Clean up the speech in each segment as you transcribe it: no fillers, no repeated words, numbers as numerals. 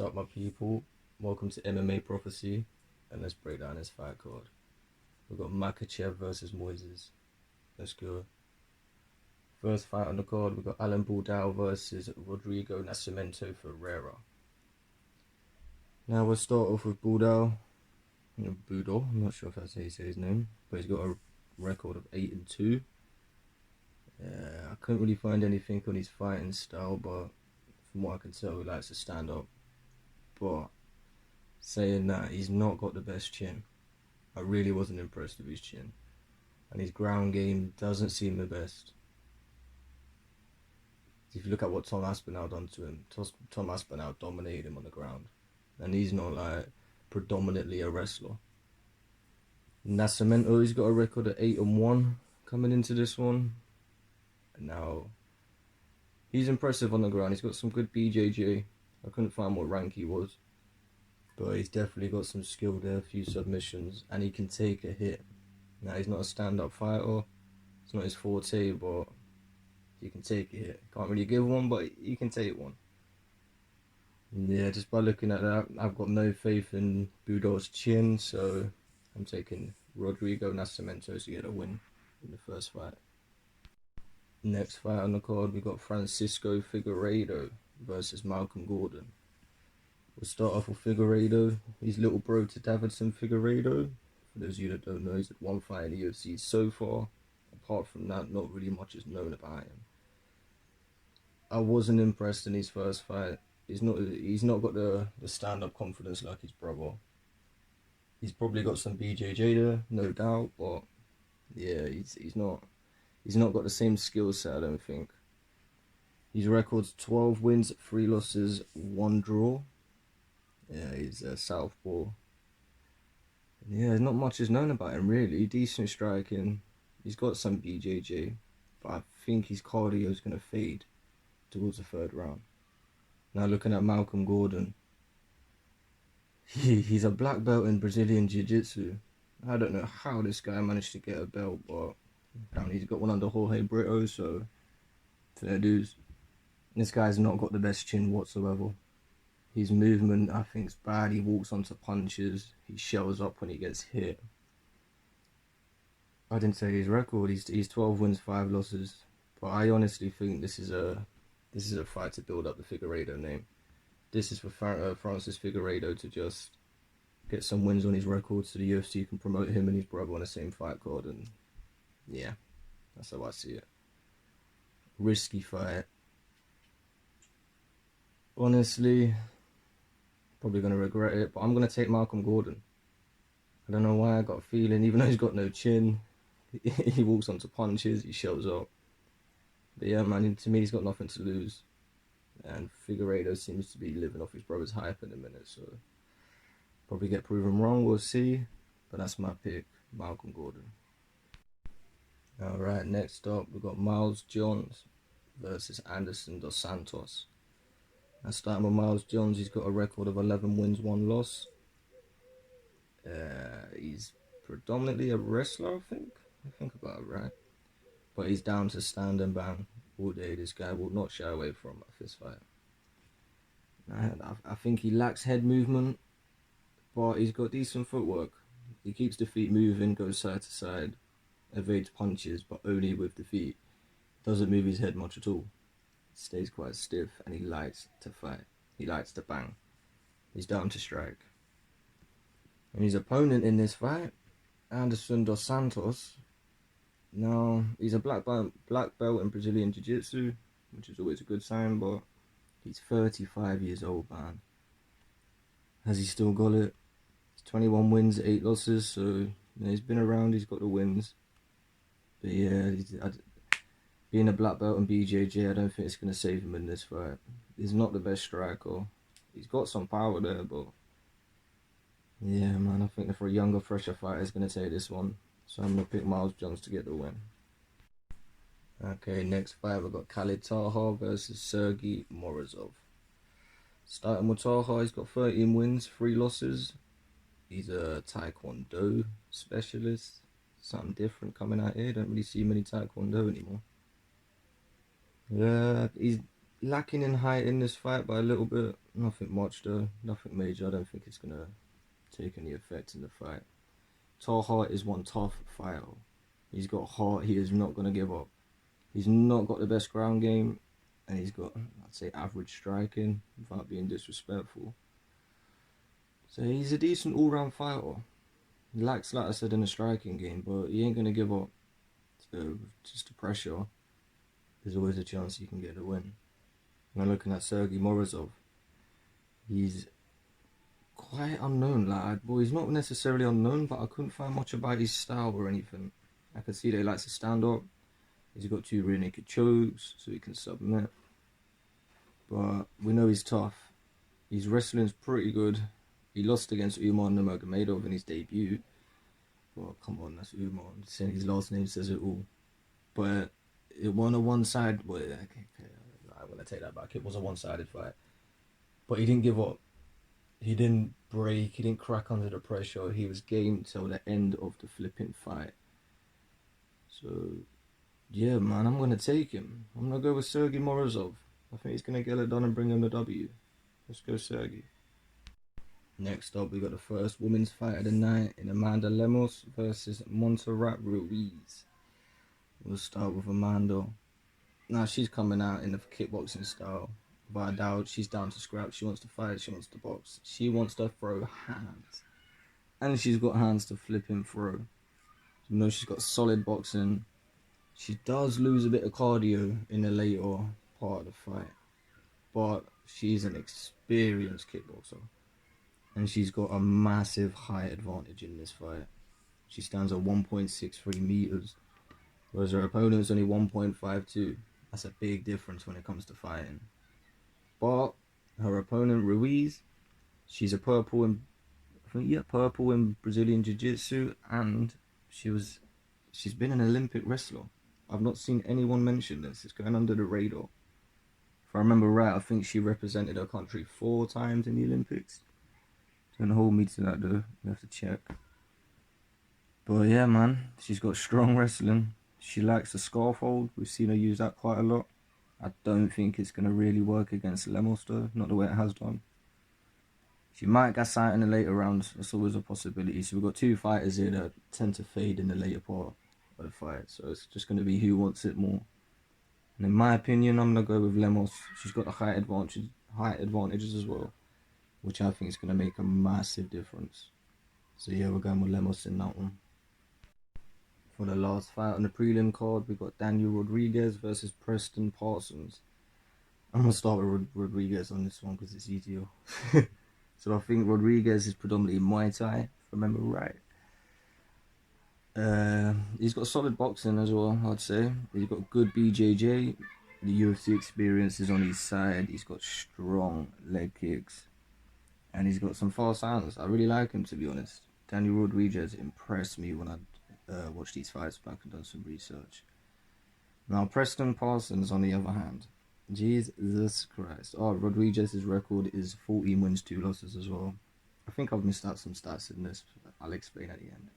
What's up, my people? Welcome to MMA Prophecy, and let's break down this fight card. We've got Makhachev versus Moises. Let's go. First fight on the card, we've got Alan Baldao versus Rodrigo Nascimento Ferreira. Now we'll start off with Baldao. Budol, I'm not sure if that's how you say his name, but he's got a record of 8-2. I couldn't really find anything on his fighting style, but from what I can tell, he likes to stand up. But saying that, he's not got the best chin. I really wasn't impressed with his chin, and his ground game doesn't seem the best. If you look at what Tom Aspinall done to him, Tom Aspinall dominated him on the ground, and he's not like predominantly a wrestler. NASCIMENTO, he's got a record of 8-1 coming into this one. And now he's impressive on the ground. He's got some good BJJ. I couldn't find what rank he was, but he's definitely got some skill there, a few submissions, and he can take a hit. Now, he's not a stand-up fighter. It's not his forte, but he can take a hit. Can't really give one, but he can take one. Yeah, just by looking at that, I've got no faith in Budol's chin, so I'm taking Rodrigo Nascimento to get a win in the first fight. Next fight on the card, we got Francisco Figueiredo versus Malcolm Gordon. We'll start off with Figueiredo. He's little bro to Davidson Figueiredo. For those of you that don't know, he's had one fight in the UFC so far. Apart from that, not really much is known about him. I wasn't impressed in his first fight. He's not got the stand-up confidence like his brother. He's probably got some BJJ there, no doubt, but yeah, he's not got the same skill set, I don't think. His record's 12 wins, 3 losses, 1 draw. Yeah, he's a southpaw. Yeah, not much is known about him, really. Decent striking. He's got some BJJ, but I think his cardio is going to fade towards the third round. Now looking at Malcolm Gordon. He's a black belt in Brazilian Jiu-Jitsu. I don't know how this guy managed to get a belt, but apparently he's got one under Jorge Brito, so fair dues. This guy's not got the best chin whatsoever. His movement, I think, is bad. He walks onto punches. He shells up when he gets hit. I didn't say his record. He's 12 wins, 5 losses. But I honestly think this is a fight to build up the Figueiredo name. This is for Francis Figueiredo to just get some wins on his record so the UFC can promote him and his brother on the same fight card. And yeah, that's how I see it. Risky fight. Honestly, probably going to regret it, but I'm going to take Malcolm Gordon. I don't know why, I got a feeling, even though he's got no chin, he walks onto punches, he shows up. But yeah, man, to me, he's got nothing to lose. And Figueiredo seems to be living off his brother's hype in a minute, so probably get proven wrong, we'll see. But that's my pick, Malcolm Gordon. Alright, next up, we've got Miles Jones versus Anderson dos Santos. Now starting with Miles Jones, he's got a record of 11 wins, 1 loss. He's predominantly a wrestler, I think about it, right? But he's down to stand and bang all day. This guy will not shy away from a fist fight. I think he lacks head movement, but he's got decent footwork. He keeps the feet moving, goes side to side, evades punches, but only with the feet. Doesn't move his head much at all. Stays quite stiff, and he likes to fight. He likes to bang. He's down to strike. And his opponent in this fight, Anderson dos Santos. Now, he's a black belt in Brazilian Jiu-Jitsu, which is always a good sign, but he's 35 years old, man. Has he still got it? He's 21 wins, 8 losses, so he's been around, he's got the wins. But yeah, being a black belt in BJJ, I don't think it's going to save him in this fight. He's not the best striker. He's got some power there, but yeah, man, I think for a younger, fresher fighter, he's going to take this one. So I'm going to pick Miles Jones to get the win. Okay, next fight, we've got Khalid Taha versus Sergey Morozov. Starting with Taha, he's got 13 wins, 3 losses. He's a Taekwondo specialist. Something different coming out here. Don't really see many Taekwondo anymore. Yeah, lacking in height in this fight by a little bit. Nothing much though, nothing major. I don't think it's gonna take any effect in the fight. Taha is one tough fighter. He's got heart. He is not gonna give up. He's not got the best ground game, and he's got, I'd say, average striking without being disrespectful. So he's a decent all-round fighter. He lacks, like I said, in the striking game, but he ain't gonna give up. So just the pressure, there's always a chance he can get the win. Now looking at Sergey Morozov, he's quite unknown, lad. Well, he's not necessarily unknown, but I couldn't find much about his style or anything. I can see that he likes to stand up. He's got 2 rear naked chokes, so he can submit. But we know he's tough. His wrestling's pretty good. He lost against Umar Nurmagomedov in his debut. Well, come on, that's Umar. Saying his last name says it all. But it won a one-sided. Well, okay, I'm gonna take that back. It was a one-sided fight, but he didn't give up. He didn't break. He didn't crack under the pressure. He was game till the end of the flipping fight. So, yeah, man, I'm gonna take him. I'm gonna go with Sergey Morozov. I think he's gonna get it done and bring him the W. Let's go, Sergey. Next up, we got the first women's fight of the night in Amanda Lemos versus Montserrat Ruiz. We'll start with Amanda. Now, she's coming out in the kickboxing style. Without a doubt, she's down to scrap. She wants to fight. She wants to box. She wants to throw hands. And she's got hands to flip and throw. You know, she's got solid boxing. She does lose a bit of cardio in the later part of the fight. But she's an experienced kickboxer. And she's got a massive height advantage in this fight. She stands at 1.63 meters, whereas her opponent's only 1.52. That's a big difference when it comes to fighting. But her opponent, Ruiz, she's a purple in Brazilian Jiu-Jitsu, and she's been an Olympic wrestler. I've not seen anyone mention this. It's going under the radar. If I remember right, I think she represented her country 4 times in the Olympics. Don't hold me to that though, you have to check. But yeah, man, she's got strong wrestling. She likes the scarf hold. We've seen her use that quite a lot. I don't think it's going to really work against Lemos though, not the way it has done. She might get sight in the later rounds. That's always a possibility. So we've got 2 fighters here that tend to fade in the later part of the fight. So it's just going to be who wants it more. And in my opinion, I'm going to go with Lemos. She's got the height advantages as well, which I think is going to make a massive difference. So yeah, we're going with Lemos in that one. For the last fight on the prelim card, we got Daniel Rodriguez versus Preston Parsons. I'm going to start with Rodriguez on this one because it's easier. So I think Rodriguez is predominantly Muay Thai, if I remember right. He's got solid boxing as well, I'd say. He's got good BJJ. The UFC experience is on his side. He's got strong leg kicks. And he's got some fast hands. I really like him, to be honest. Daniel Rodriguez impressed me when I watched these fights back and done some research. Now, Preston Parsons, on the other hand. Jesus Christ. Oh, Rodriguez's record is 14 wins, 2 losses as well. I think I've missed out some stats in this. I'll explain at the end.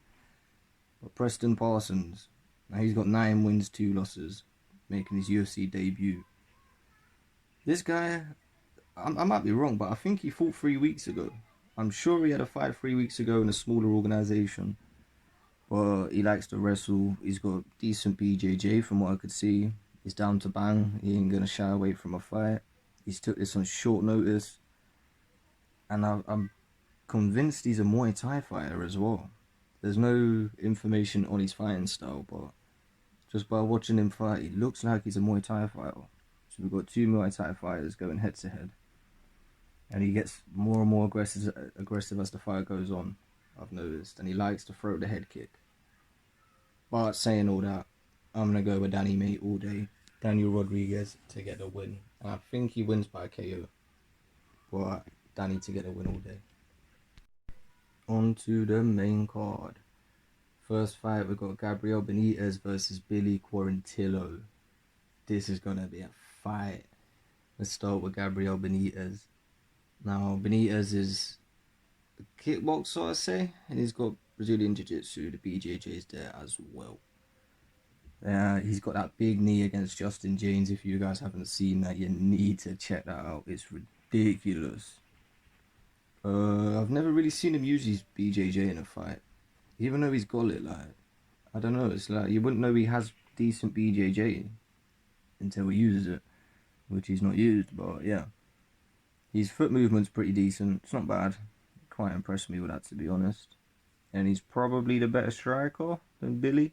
But Preston Parsons, now he's got 9 wins, 2 losses, making his UFC debut. This guy, I might be wrong, but I think he fought 3 weeks ago. I'm sure he had a fight 3 weeks ago in a smaller organisation. But he likes to wrestle. He's got decent BJJ from what I could see. He's down to bang. He ain't going to shy away from a fight. He's took this on short notice. And I'm convinced he's a Muay Thai fighter as well. There's no information on his fighting style, but just by watching him fight, he looks like he's a Muay Thai fighter. So we've got 2 Muay Thai fighters going head to head. And he gets more and more aggressive as the fight goes on, I've noticed. And he likes to throw the head kick. But saying all that, I'm going to go with Danny Mate all day. Daniel Rodriguez to get the win. And I think he wins by KO. But Danny to get a win all day. On to the main card. First fight, we've got Gabriel Benitez versus Billy Quarantillo. This is going to be a fight. Let's start with Gabriel Benitez. Now, Benitez is a kickboxer, I say. And he's got Brazilian Jiu-Jitsu. The BJJ is there as well. He's got that big knee against Justin James. If you guys haven't seen that, you need to check that out. It's ridiculous. I've never really seen him use his BJJ in a fight. Even though he's got it, like, I don't know, it's like, you wouldn't know he has decent BJJ until he uses it, which he's not used, but yeah. His foot movement's pretty decent. It's not bad. Quite impressed me with that, to be honest. And he's probably the better striker than Billy.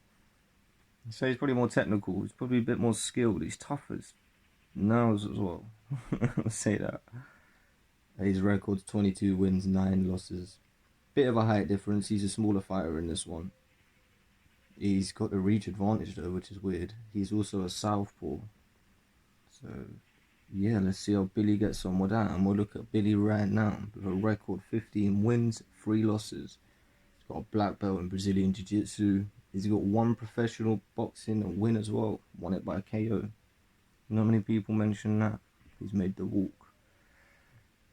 So he's probably more technical. He's probably a bit more skilled. He's tough as nails as well. I'll say that. His record's 22 wins, 9 losses. Bit of a height difference. He's a smaller fighter in this one. He's got the reach advantage though, which is weird. He's also a southpaw. So yeah, let's see how Billy gets on with that. And we'll look at Billy right now with a record 15 wins, 3 losses. He's got a black belt in Brazilian Jiu-Jitsu. He's got 1 professional boxing win as well. Won it by KO. Not many people mention that. He's made the walk.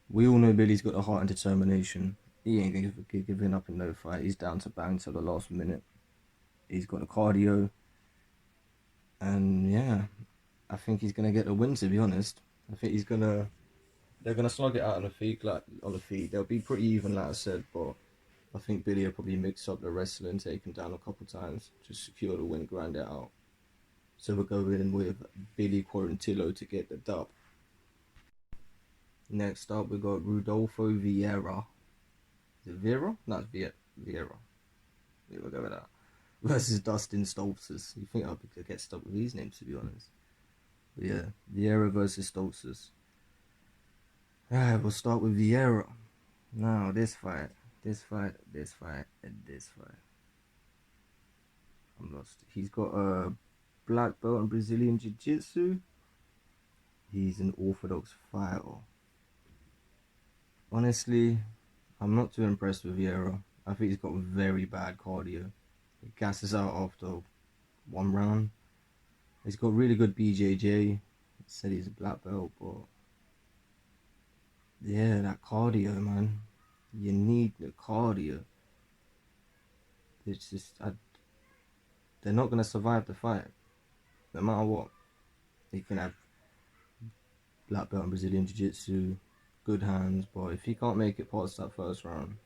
We all know Billy's got the heart and determination. He ain't giving up in no fight. He's down to bang till the last minute. He's got the cardio. And yeah, I think he's gonna get the win, to be honest. I think they're gonna slug it out on the feet, They'll be pretty even, like I said, but I think Billy will probably mix up the wrestling, take him down a couple times, just secure the win, grind it out. So we're going with Billy Quarantillo to get the dub. Next up, we got Rodolfo Vieira. Is it Vieira? No, it's Vieira. Yeah, we'll go with that. Versus Dustin STOLTZFUS. You think I'll get stuck with these names, to be honest. But yeah, Vieira versus STOLTZFUS. Alright, we'll start with Vieira. Now, this fight, and this fight. I'm lost. He's got a black belt in Brazilian Jiu-Jitsu. He's an orthodox fighter. Honestly, I'm not too impressed with Vieira. I think he's got very bad cardio. He gasses out after 1 round. He's got really good BJJ. He said he's a black belt, but yeah, that cardio, man. You need the cardio. It's just, they're not going to survive the fight. No matter what. He can have black belt in Brazilian Jiu-Jitsu, good hands, but if he can't make it past that first round,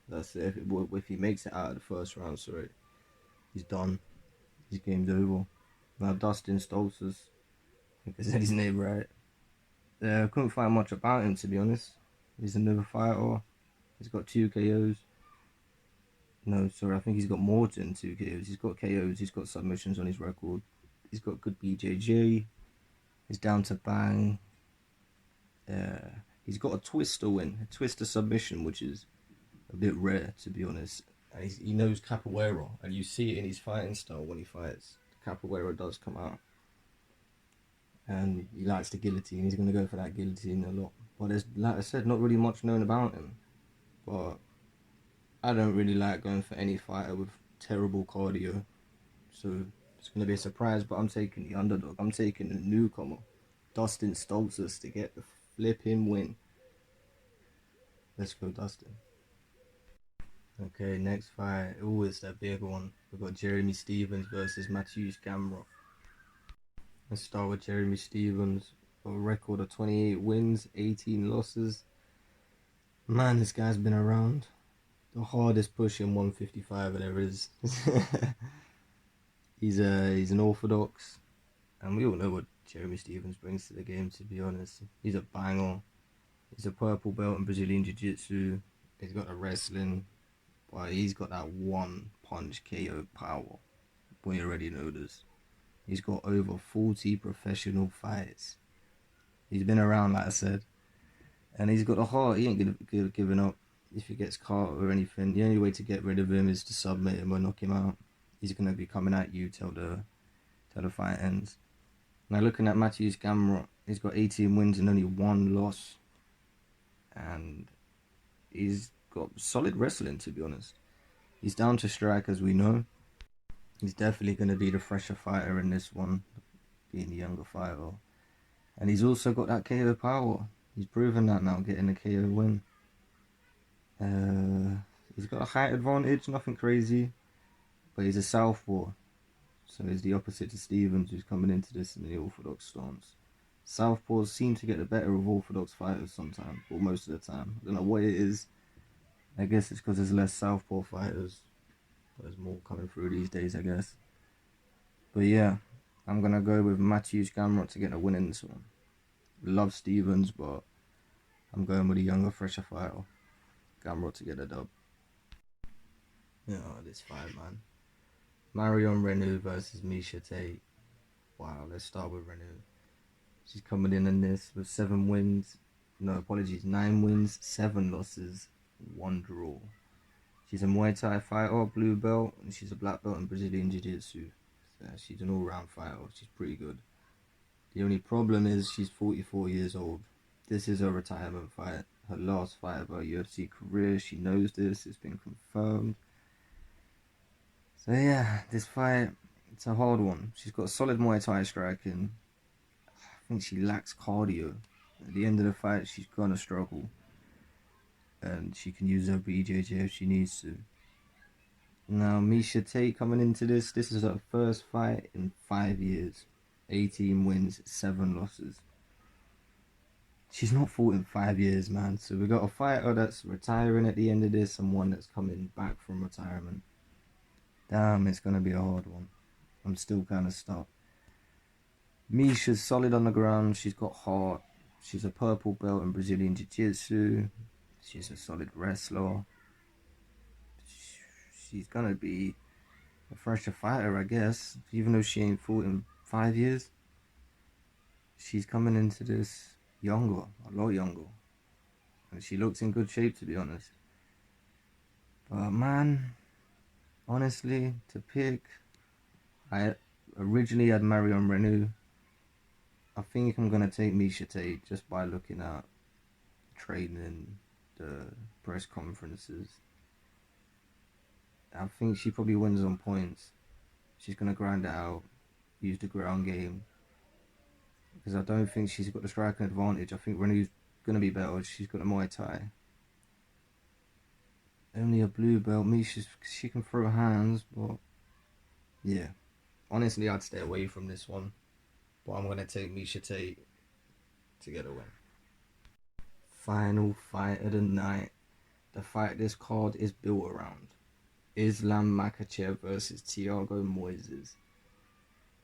that's it. If he makes it out of the first round, sorry, he's done. His game's over. Now Dustin STOLTZFUS, I think I said his name right. I couldn't find much about him, to be honest. He's another fighter. He's got 2 KOs. No, sorry, I think he's got more than 2 KOs. He's got KOs, he's got submissions on his record. He's got good BJJ. He's down to bang. He's got a twister win, a twister submission, which is a bit rare, to be honest. And he knows capoeira, and you see it in his fighting style when he fights. The capoeira does come out. And he likes the guillotine. He's going to go for that guillotine a lot. But there's, like I said, not really much known about him. But I don't really like going for any fighter with terrible cardio. So it's going to be a surprise, but I'm taking the underdog. I'm taking the newcomer, Dustin STOLTZFUS, to get the flipping win. Let's go, Dustin. Okay, next fight. Oh, it's that big one. We've got Jeremy Stephens versus Matthews Gamrot. Let's start with Jeremy Stephens. A record of 28 wins, 18 losses. Man, this guy's been around. The hardest pushing 155 there is. He's an orthodox, and we all know what Jeremy Stephens brings to the game, to be honest. He's a banger. He's a purple belt in Brazilian Jiu-Jitsu. He's got the wrestling, but he's got that 1 punch KO power. We already know this. He's got over 40 professional fights. He's been around, like I said. And he's got a heart. He ain't giving up if he gets caught or anything. The only way to get rid of him is to submit him or knock him out. He's going to be coming at you till the fight ends. Now looking at Matthews Gamrot, he's got 18 wins and only 1 loss. And he's got solid wrestling, to be honest. He's down to strike, as we know. He's definitely going to be the fresher fighter in this one, being the younger fighter. And he's also got that KO power. He's proven that now, getting a KO win. He's got a height advantage, nothing crazy. But he's a southpaw. So he's the opposite to Stevens, who's coming into this in the orthodox stance. Southpaws seem to get the better of orthodox fighters sometimes, or most of the time. I don't know what it is. I guess it's because there's less southpaw fighters. There's more coming through these days, I guess. But yeah, I'm going to go with Matthews Gamrot to get a win in this one. Love Stevens, but I'm going with a younger, fresher fighter. Gamrot to get a dub. Yeah, this fight, man. Marion Reneau versus Miesha Tate. Wow, let's start with Reneau. She's coming in this with 7 wins. No, apologies. 9 wins, 7 losses, 1 draw. She's a Muay Thai fighter, blue belt, and she's a black belt in Brazilian Jiu-Jitsu. So she's an all-round fighter. She's pretty good. The only problem is she's 44 years old. This is her retirement fight. Her last fight of her UFC career. She knows this. It's been confirmed. So yeah, this fight, it's a hard one. She's got solid Muay Thai striking. I think she lacks cardio. At the end of the fight, she's gonna struggle. And she can use her BJJ if she needs to. Now, Miesha Tate coming into this is her first fight in 5 years. 18 wins, 7 losses. She's not fought in 5 years, man. So we got a fighter that's retiring at the end of this and one that's coming back from retirement. Damn, it's going to be a hard one. I'm still kind of stuck. Miesha's solid on the ground. She's got heart. She's a purple belt in Brazilian Jiu-Jitsu. She's a solid wrestler. She's going to be a fresher fighter, I guess. Even though she ain't fought in 5 years. She's coming into this younger, a lot younger. And she looks in good shape, to be honest. But man, honestly, to pick, I originally had Marion Reneau. I think I'm going to take Miesha Tate just by looking at training, the press conferences. I think she probably wins on points. She's going to grind it out, use the ground game. Because I don't think she's got the striking advantage. I think Reneau's going to be better. She's got a Muay Thai. Only a blue belt. Miesha, she can throw hands, but yeah. Honestly, I'd stay away from this one. But I'm going to take Miesha Tate to get a win. Final fight of the night. The fight this card is built around. Islam Makhachev versus Thiago Moises.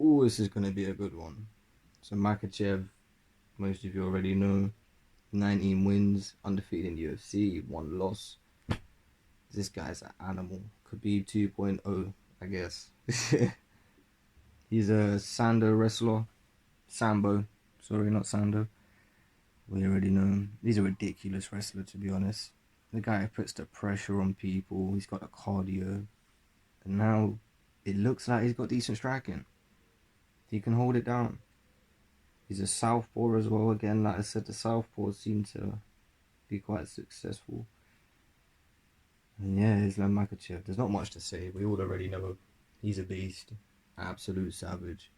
Oh, this is going to be a good one. So Makhachev, most of you already know, 19 wins, undefeated in the UFC, 1 loss. This guy's an animal. Khabib 2.0, I guess. He's a Sando wrestler. Sambo. Sorry, not Sando. We already know him. He's a ridiculous wrestler, to be honest. The guy who puts the pressure on people. He's got the cardio. And now it looks like he's got decent striking. He can hold it down. He's a southpaw as well. Again, like I said, the southpaws seem to be quite successful. And yeah, Islam Makhachev. There's not much to say. We all already know he's a beast. Absolute savage.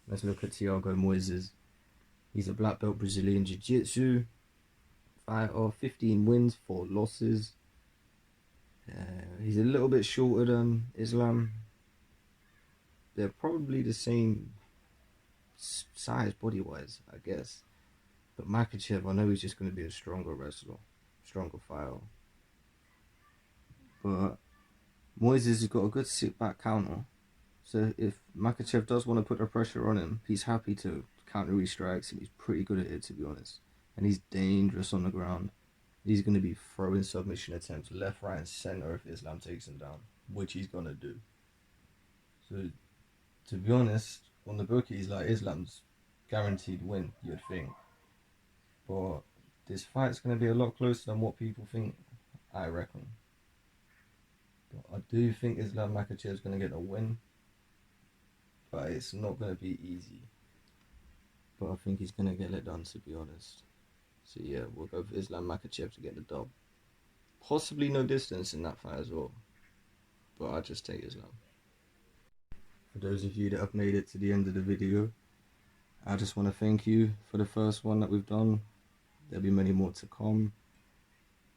Let's look at Thiago Moises. He's a black belt Brazilian Jiu-Jitsu fighter. 15 wins, 4 losses. He's a little bit shorter than Islam. They're probably the same size body-wise, I guess. But Makhachev, I know he's just going to be a stronger wrestler, stronger fighter. But Moises has got a good sit-back counter. So if Makhachev does want to put the pressure on him, he's happy to counter his strikes, and he's pretty good at it, to be honest. And he's dangerous on the ground. He's going to be throwing submission attempts left, right, and center if Islam takes him down, which he's going to do. So, to be honest, on the bookies, like, Islam's guaranteed win, you'd think. But this fight's going to be a lot closer than what people think, I reckon. But I do think Islam Makhachev's going to get a win. But it's not going to be easy. But I think he's going to get it done, to be honest. So yeah, we'll go for Islam Makhachev to get the dub. Possibly no distance in that fight as well. But I'll just take Islam. For those of you that have made it to the end of the video, I just want to thank you for the first one that we've done. There'll be many more to come.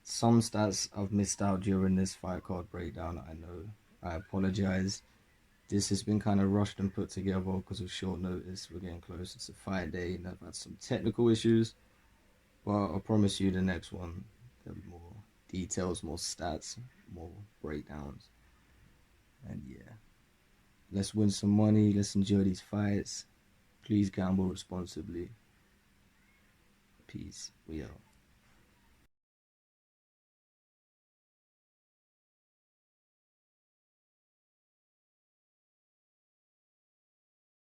Some stats I've missed out during this fight card breakdown, I know. I apologize. This has been kind of rushed and put together because of short notice. We're getting close. It's a fight day, and I've had some technical issues. But I promise you, the next one there'll be more details, more stats, more breakdowns, and yeah, let's win some money. Let's enjoy these fights. Please gamble responsibly. Peace. We out.